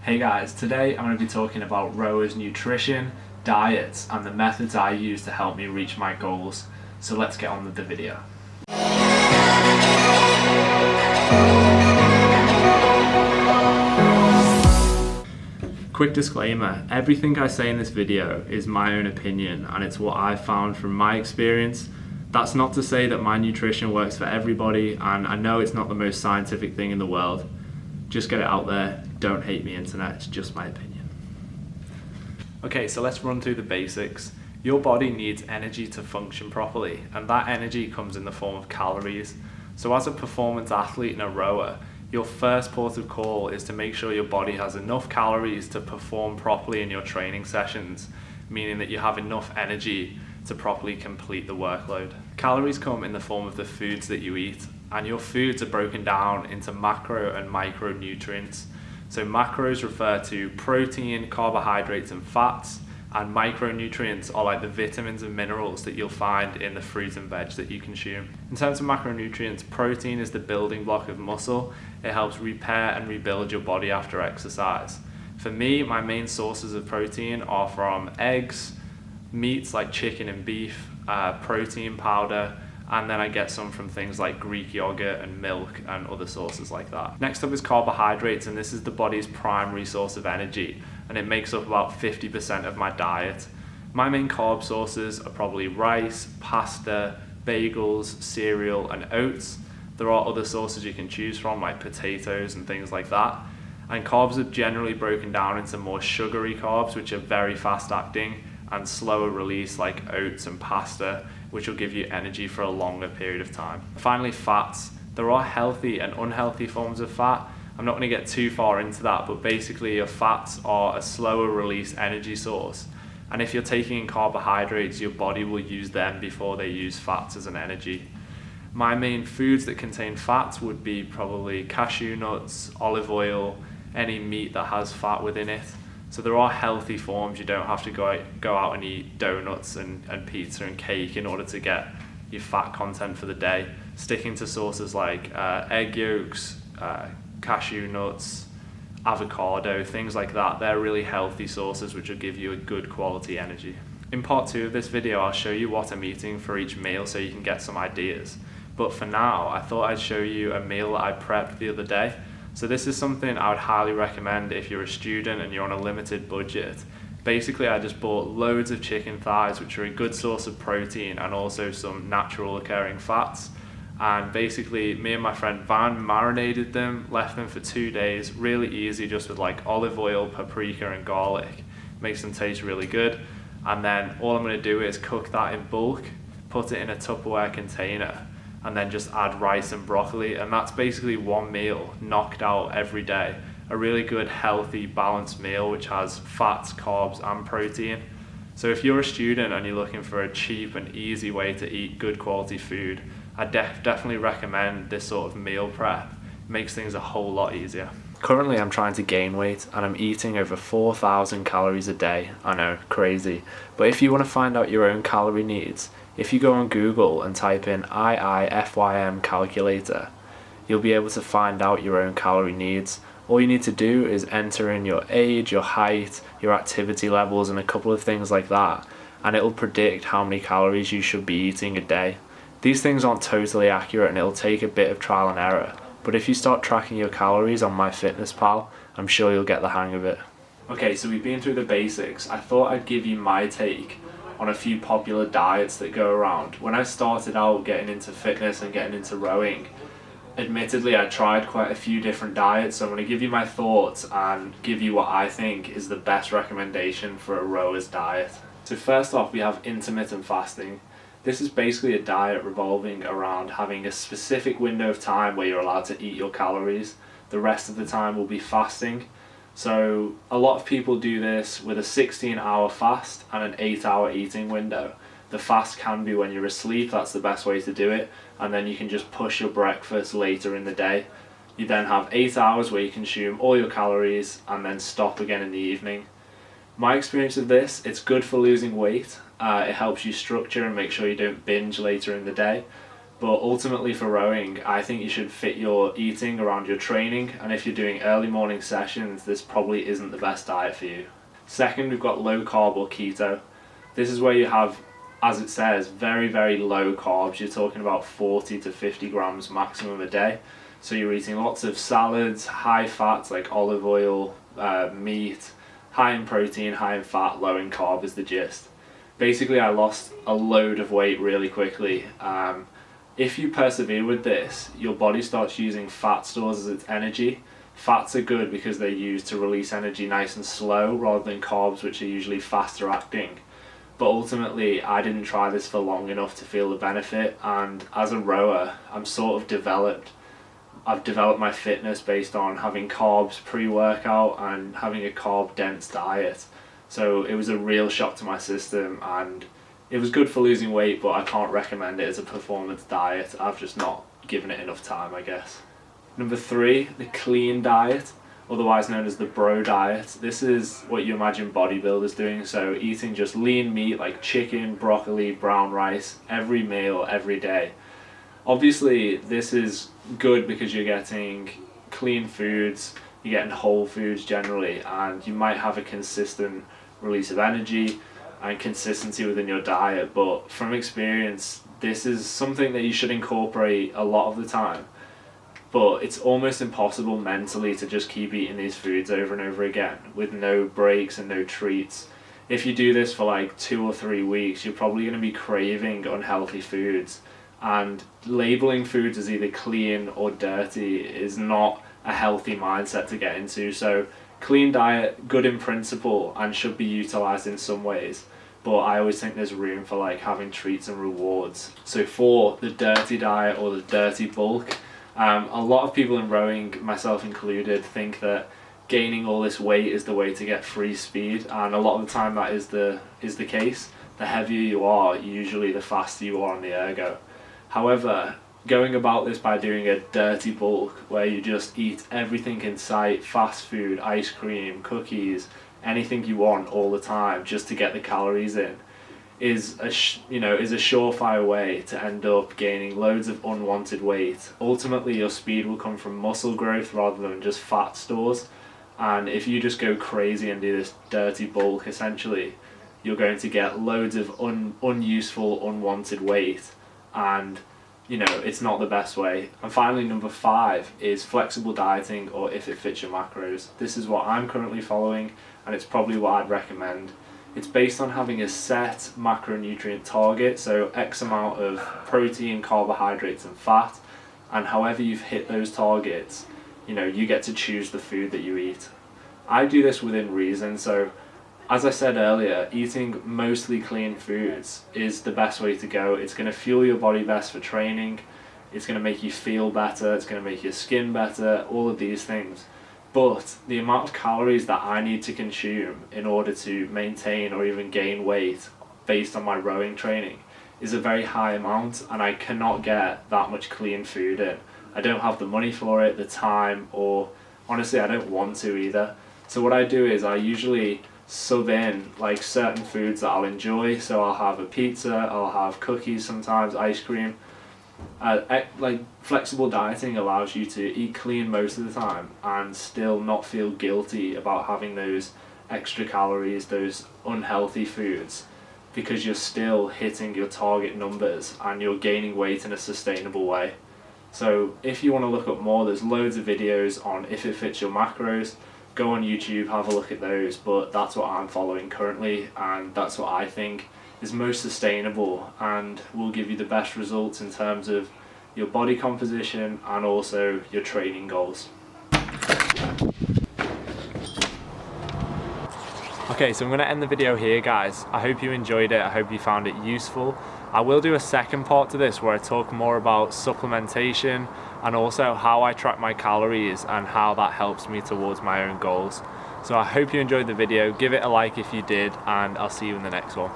Hey guys, today I'm going to be talking about rowers' nutrition, diets, and the methods I use to help me reach my goals. So let's get on with the video. Quick disclaimer, everything I say in this video is my own opinion and it's what I found from my experience. That's not to say that my nutrition works for everybody, and I know it's not the most scientific thing in the world. Just get it out there, don't hate me internet, it's just my opinion. Okay, so let's run through the basics. Your body needs energy to function properly, and that energy comes in the form of calories. So as a performance athlete and a rower, your first port of call is to make sure your body has enough calories to perform properly in your training sessions, meaning that you have enough energy to properly complete the workload. Calories come in the form of the foods that you eat, and your foods are broken down into macro and micronutrients. So macros refer to protein, carbohydrates and fats, and micronutrients are like the vitamins and minerals that you'll find in the fruit and veg that you consume. In terms of macronutrients, protein is the building block of muscle. It helps repair and rebuild your body after exercise. For me, my main sources of protein are from eggs, meats like chicken and beef, protein powder, and then I get some from things like Greek yogurt and milk and other sources like that. Next up is carbohydrates, and this is the body's primary source of energy, and it makes up about 50% of my diet. My main carb sources are probably rice, pasta, bagels, cereal and oats. There are other sources you can choose from like potatoes and things like that. And carbs are generally broken down into more sugary carbs, which are very fast acting, and slower release like oats and pasta, which will give you energy for a longer period of time. Finally, fats. There are healthy and unhealthy forms of fat. I'm not going to get too far into that, but basically your fats are a slower release energy source. And if you're taking in carbohydrates, your body will use them before they use fats as an energy. My main foods that contain fats would be probably cashew nuts, olive oil, any meat that has fat within it. So there are healthy forms. You don't have to go out and eat donuts and pizza and cake in order to get your fat content for the day. Sticking to sources like egg yolks, cashew nuts, avocado, things like that. They're really healthy sources which will give you a good quality energy. In part 2 of this video, I'll show you what I'm eating for each meal so you can get some ideas. But for now, I thought I'd show you a meal that I prepped the other day. So this is something I would highly recommend if you're a student and you're on a limited budget. Basically, I just bought loads of chicken thighs, which are a good source of protein and also some natural occurring fats. And basically, me and my friend Van marinated them, left them for 2 days, really easy, just with like olive oil, paprika and garlic. Makes them taste really good. And then all I'm gonna do is cook that in bulk, put it in a Tupperware container, and then just add rice and broccoli, and that's basically one meal knocked out every day. A really good, healthy, balanced meal which has fats, carbs and protein. So if you're a student and you're looking for a cheap and easy way to eat good quality food, I definitely recommend this sort of meal prep. It makes things a whole lot easier. Currently I'm trying to gain weight and I'm eating over 4,000 calories a day. I know, crazy. But if you want to find out your own calorie needs, if you go on Google and type in IIFYM calculator, you'll be able to find out your own calorie needs. All you need to do is enter in your age, your height, your activity levels and a couple of things like that, and it'll predict how many calories you should be eating a day. These things aren't totally accurate and it'll take a bit of trial and error, but if you start tracking your calories on MyFitnessPal, I'm sure you'll get the hang of it. Okay, so we've been through the basics. I thought I'd give you my take on a few popular diets that go around. When I started out getting into fitness and getting into rowing, admittedly I tried quite a few different diets, so I'm going to give you my thoughts and give you what I think is the best recommendation for a rower's diet. So first off, we have intermittent fasting. This is basically a diet revolving around having a specific window of time where you're allowed to eat your calories. The rest of the time will be fasting. So a lot of people do this with a 16-hour fast and an 8-hour eating window. The fast can be when you're asleep, that's the best way to do it, and then you can just push your breakfast later in the day. You then have 8 hours where you consume all your calories and then stop again in the evening. My experience of this, it's good for losing weight. It helps you structure and make sure you don't binge later in the day. But ultimately for rowing, I think you should fit your eating around your training, and if you're doing early morning sessions, this probably isn't the best diet for you. Second, we've got low carb or keto. This is where you have, as it says, very, very low carbs. You're talking about 40 to 50 grams maximum a day. So you're eating lots of salads, high fats like olive oil, meat, high in protein, high in fat, low in carb is the gist. Basically, I lost a load of weight really quickly. If you persevere with this, your body starts using fat stores as its energy. Fats are good because they're used to release energy nice and slow rather than carbs, which are usually faster acting. But ultimately, I didn't try this for long enough to feel the benefit, and as a rower, I've developed my fitness based on having carbs pre-workout and having a carb-dense diet. So it was a real shock to my system, and it was good for losing weight, but I can't recommend it as a performance diet. I've just not given it enough time, I guess. Number 3, the clean diet, otherwise known as the bro diet. This is what you imagine bodybuilders doing, so eating just lean meat like chicken, broccoli, brown rice, every meal, every day. Obviously, this is good because you're getting clean foods, you're getting whole foods generally, and you might have a consistent release of energy and consistency within your diet, but from experience, this is something that you should incorporate a lot of the time. But it's almost impossible mentally to just keep eating these foods over and over again with no breaks and no treats. If you do this for like 2 or 3 weeks, you're probably going to be craving unhealthy foods, and labeling foods as either clean or dirty is not a healthy mindset to get into. So clean diet, good in principle, and should be utilized in some ways, but I always think there's room for like having treats and rewards. So for the dirty diet or the dirty bulk, a lot of people in rowing, myself included, think that gaining all this weight is the way to get free speed, and a lot of the time that is the case. The heavier you are, usually the faster you are on the ergo. However, going about this by doing a dirty bulk where you just eat everything in sight, fast food, ice cream, cookies, anything you want all the time just to get the calories in, is a surefire way to end up gaining loads of unwanted weight. Ultimately, your speed will come from muscle growth rather than just fat stores, and if you just go crazy and do this dirty bulk, essentially you're going to get loads of unuseful, unwanted weight, and it's not the best way. And finally, number 5 is flexible dieting, or if it fits your macros. This is what I'm currently following, and it's probably what I'd recommend. It's based on having a set macronutrient target, so X amount of protein, carbohydrates and fat, and however you've hit those targets, you get to choose the food that you eat. I do this within reason, so as I said earlier, eating mostly clean foods is the best way to go. It's going to fuel your body best for training, it's going to make you feel better, it's going to make your skin better, all of these things. But the amount of calories that I need to consume in order to maintain or even gain weight based on my rowing training is a very high amount, and I cannot get that much clean food in. I don't have the money for it, the time, or honestly I don't want to either. So what I do is I usually sub in like certain foods that I'll enjoy. So I'll have a pizza, I'll have cookies sometimes, ice cream. Like flexible dieting allows you to eat clean most of the time and still not feel guilty about having those extra calories, those unhealthy foods, because you're still hitting your target numbers and you're gaining weight in a sustainable way. So if you want to look up more, there's loads of videos on if it fits your macros. Go on YouTube, have a look at those, but that's what I'm following currently, and that's what I think is most sustainable and will give you the best results in terms of your body composition and also your training goals. Okay, so I'm going to end the video here, guys. I hope you enjoyed it. I hope you found it useful. I will do a second part to this where I talk more about supplementation and also how I track my calories and how that helps me towards my own goals. So I hope you enjoyed the video. Give it a like if you did, and I'll see you in the next one.